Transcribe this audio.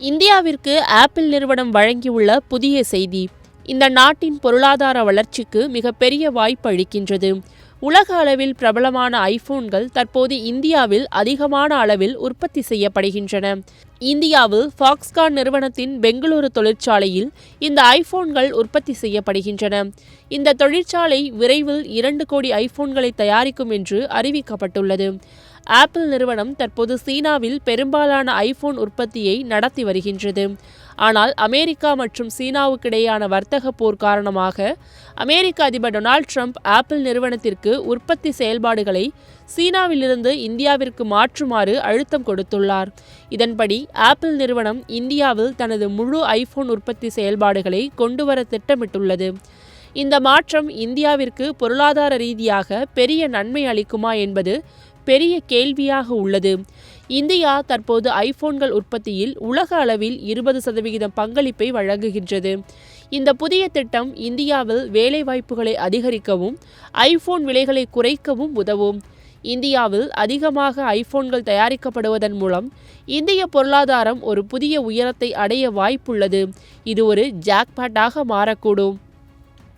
இந்தியாவிற்கு ஆப்பிள் நிறுவனம் வழங்கியுள்ள புதிய செய்தி இந்த நாட்டின் பொருளாதார வளர்ச்சிக்கு மிகப்பெரிய வாய்ப்பு அளிக்கின்றது. உலக அளவில் பிரபலமான ஐபோன்கள் தற்போது இந்தியாவில் அதிகமான அளவில் உற்பத்தி செய்யப்படுகின்றன. இந்தியாவில் ஃபாக்ஸ்கான் நிறுவனத்தின் பெங்களூரு தொழிற்சாலையில் இந்த ஐபோன்கள் உற்பத்தி செய்யப்படுகின்றன. இந்த தொழிற்சாலை விரைவில் 2 கோடி ஐபோன்களை தயாரிக்கும் என்று அறிவிக்கப்பட்டுள்ளது. ஆப்பிள் நிறுவனம் தற்போது சீனாவில் பெரும்பாலான ஐபோன் உற்பத்தியை நடத்தி வருகின்றது. ஆனால் அமெரிக்கா மற்றும் சீனாவுக்கிடையான வர்த்தக போர் காரணமாக அமெரிக்க அதிபர் டொனால்ட் ட்ரம்ப் ஆப்பிள் நிறுவனத்திற்கு உற்பத்தி செயல்பாடுகளை சீனாவிலிருந்து இந்தியாவிற்கு மாற்றுமாறு அழுத்தம் கொடுத்துள்ளார். இதன்படி ஆப்பிள் நிறுவனம் இந்தியாவில் தனது முழு ஐபோன் உற்பத்தி செயல்பாடுகளை கொண்டுவர திட்டமிட்டுள்ளது. இந்த மாற்றம் இந்தியாவிற்கு பொருளாதார ரீதியாக பெரிய நன்மை அளிக்குமா என்பது பெரிய கேள்வியாக உள்ளது. இந்தியா தற்போது ஐபோன்கள் உற்பத்தியில் உலக அளவில் 20% பங்களிப்பை வழங்குகின்றது. இந்த புதிய திட்டம் இந்தியாவில் வேலைவாய்ப்புகளை அதிகரிக்கவும் ஐபோன் விலைகளை குறைக்கவும் உதவும். இந்தியாவில் அதிகமாக ஐபோன்கள் தயாரிக்கப்படுவதன் மூலம் இந்திய பொருளாதாரம் ஒரு புதிய உயரத்தை அடைய வாய்ப்புள்ளது. இது ஒரு ஜாக்பாட்டாக மாறக்கூடும்.